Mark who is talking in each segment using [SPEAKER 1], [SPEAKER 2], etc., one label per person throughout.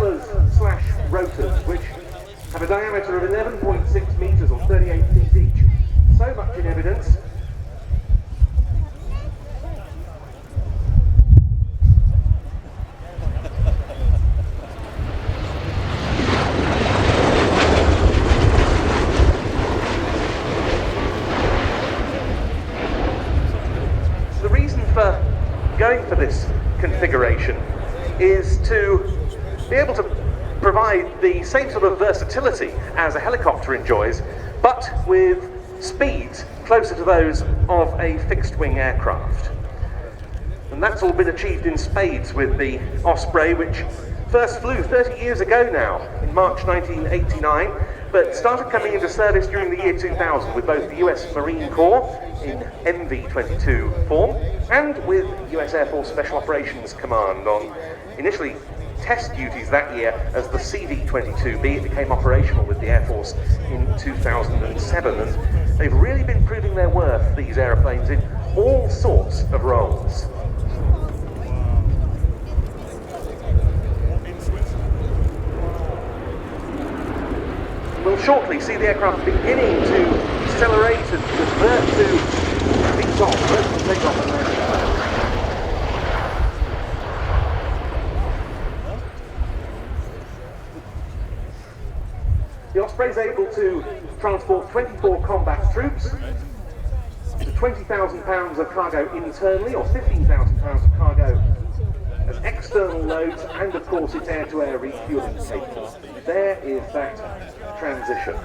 [SPEAKER 1] propellers/rotors, which have a diameter of 11.6 meters or 38 feet each. So much in evidence. The reason for going for this configuration is to be able to provide the same sort of versatility as a helicopter enjoys, but with speeds closer to those of a fixed-wing aircraft. And that's all been achieved in spades with the Osprey, which first flew 30 years ago now, in March 1989, but started coming into service during the year 2000 with both the US Marine Corps in MV-22 form and with US Air Force Special Operations Command on initially test duties that year as the CV-22B. It became operational with the Air Force in 2007, and they've really been proving their worth, these aeroplanes, in all sorts of roles. We'll shortly see the aircraft beginning to accelerate and convert to vertical takeoff and landing. The Osprey is able to transport 24 combat troops, to 20,000 pounds of cargo internally, or 15,000 pounds of cargo as external loads, and of course it's air-to-air refueling capable. There is that transition.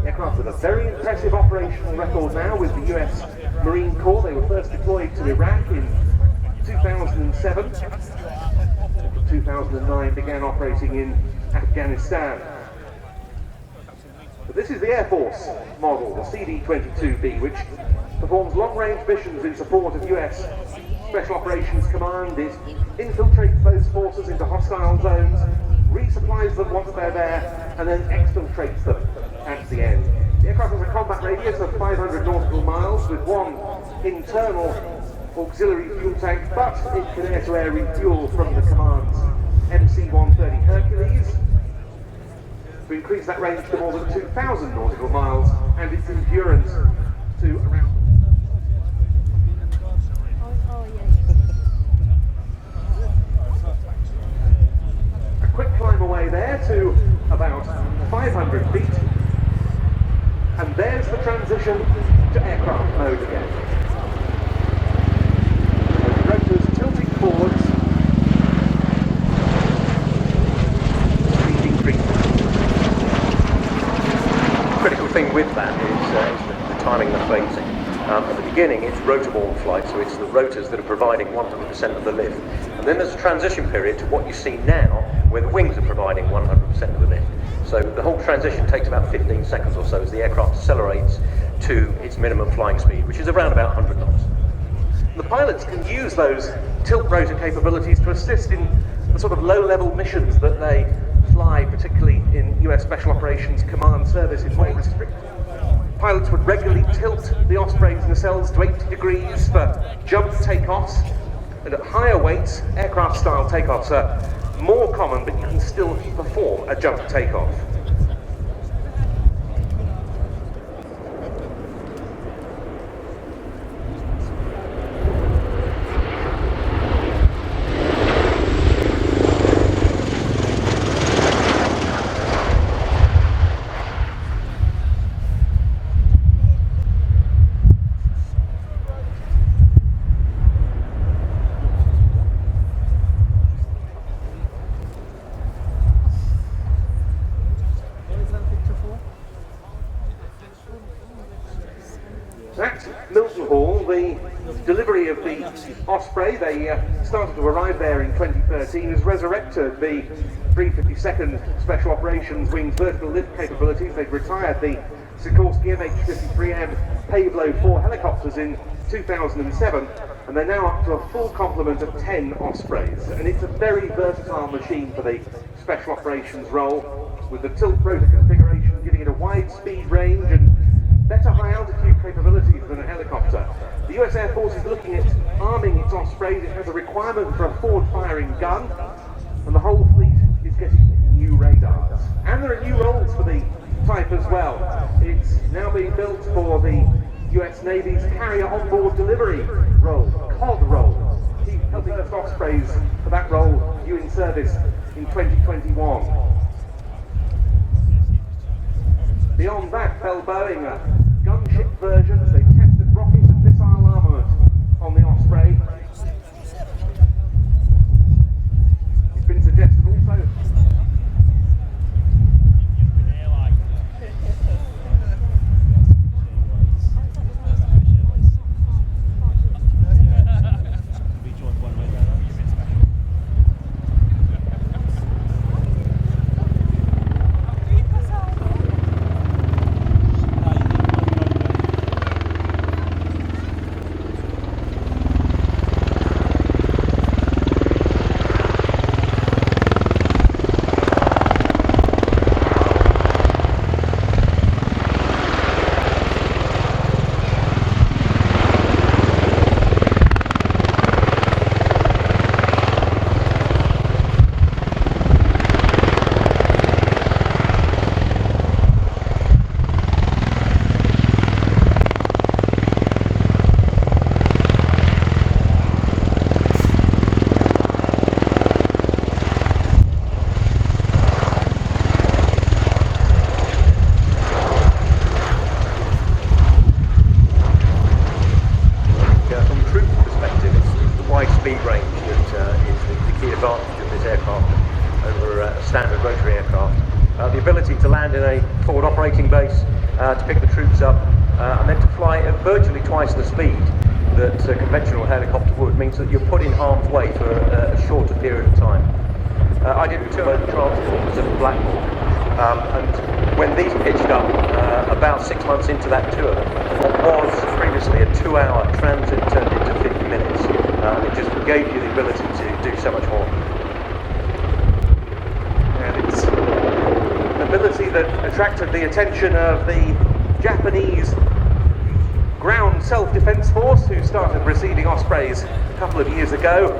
[SPEAKER 1] The aircraft with a very impressive operational record now with the US Marine Corps. They were first deployed to Iraq in 2007. 2009 began operating in Afghanistan. But this is the Air Force model, the CV-22B, which performs long-range missions in support of US Special Operations Command. It infiltrates those forces into hostile zones, resupplies them once they're there, and then exfiltrates them at the end. The aircraft has a combat radius of 500 nautical miles with one internal auxiliary fuel tank, but it can air-to-air refuel from the command's MC-130 Hercules to increase that range to more than 2,000 nautical miles and its endurance to around... A quick climb away there to about 500 feet, and there's the transition to aircraft mode again. The rotors tilting forwards, speed increasing.
[SPEAKER 2] The critical thing with that is the timing and the phasing. At the beginning it's rotor-borne flight, so it's the rotors that are providing 100% of the lift. And then there's a transition period to what you see now, where the wings are providing 100% of the lift. So the whole transition takes about 15 seconds or so as the aircraft accelerates to its minimum flying speed, which is around about 100 knots.
[SPEAKER 1] The pilots can use those tilt rotor capabilities to assist in the sort of low-level missions that they fly, particularly in US Special Operations Command service in weight restricted. Pilots would regularly tilt the Osprey's nacelles to 80 degrees for jump takeoffs, and at higher weights, aircraft-style takeoffs are more common, but you can still perform a jump takeoff. At Milton Hall, the delivery of the Osprey, they started to arrive there in 2013, has resurrected the 352nd Special Operations Wing's vertical lift capabilities. They'd retired the Sikorsky MH-53M Pavlo 4 helicopters in 2007, and they're now up to a full complement of 10 Ospreys. And it's a very versatile machine for the Special Operations role, with the tilt rotor configuration giving it a wide speed range and better high altitude capabilities than a helicopter. The US Air Force is looking at arming its Osprey Ospreys, it has a requirement for a forward-firing gun, and the whole fleet is getting new radars. And there are new roles for the type as well. It's now being built for the US Navy's Carrier Onboard Delivery role, COD role. Keep helping us Ospreys for that role due in service in 2021. Beyond that, Bell Boeing are gunship versions. They tested rocket and missile armament on the Osprey. It's been suggested also.
[SPEAKER 2] Speed range that is the key advantage of this aircraft over a standard rotary aircraft. The ability to land in a forward operating base, to pick the troops up, and then to fly at virtually twice the speed that a conventional helicopter would means that you're put in harm's way for a shorter period of time. I did return transport as a Black Hawk, and when these pitched up about 6 months into that tour, what was previously a 2-hour transit turned into 50 minutes. It just gave you the ability to do so much more.
[SPEAKER 1] And it's an ability that attracted the attention of the Japanese ground self-defense force, who started receiving Ospreys a couple of years ago.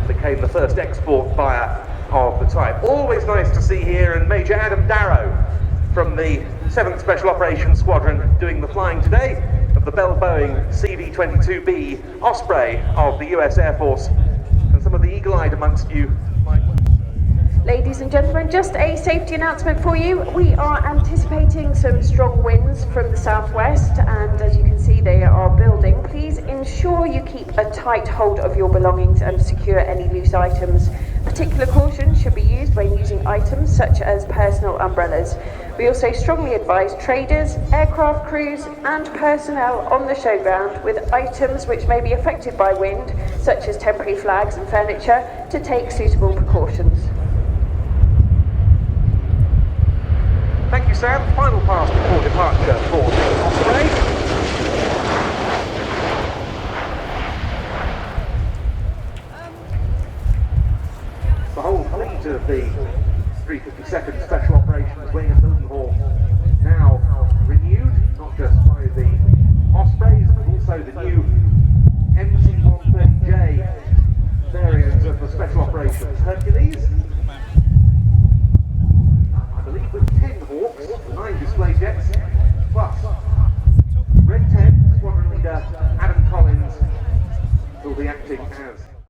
[SPEAKER 1] Became the first export buyer of the type. Always nice to see here, and Major Adam Darrow from the 7th Special Operations Squadron doing the flying today of the Bell Boeing CV-22B Osprey of the US Air Force, and some of the eagle-eyed amongst you might...
[SPEAKER 3] Ladies and gentlemen, just a safety announcement for you. We are anticipating some strong winds from the southwest, and as you can see, they are building. Please ensure you keep a tight hold of your belongings and secure any loose items. Particular caution should be used when using items such as personal umbrellas. We also strongly advise traders, aircraft crews and personnel on the showground with items which may be affected by wind, such as temporary flags and furniture, to take suitable precautions.
[SPEAKER 1] Thank you, Sam. Final pass before departure for the Osprey. The whole fleet of the 352nd Special Operations Wing at Milton Hall now renewed, not just by the Ospreys, but also the new MC-130J variant of the Special Operations Hercules. I believe with 10 Hawks, 9 display jets, plus Red 10 Squadron Leader Adam Collins will be acting as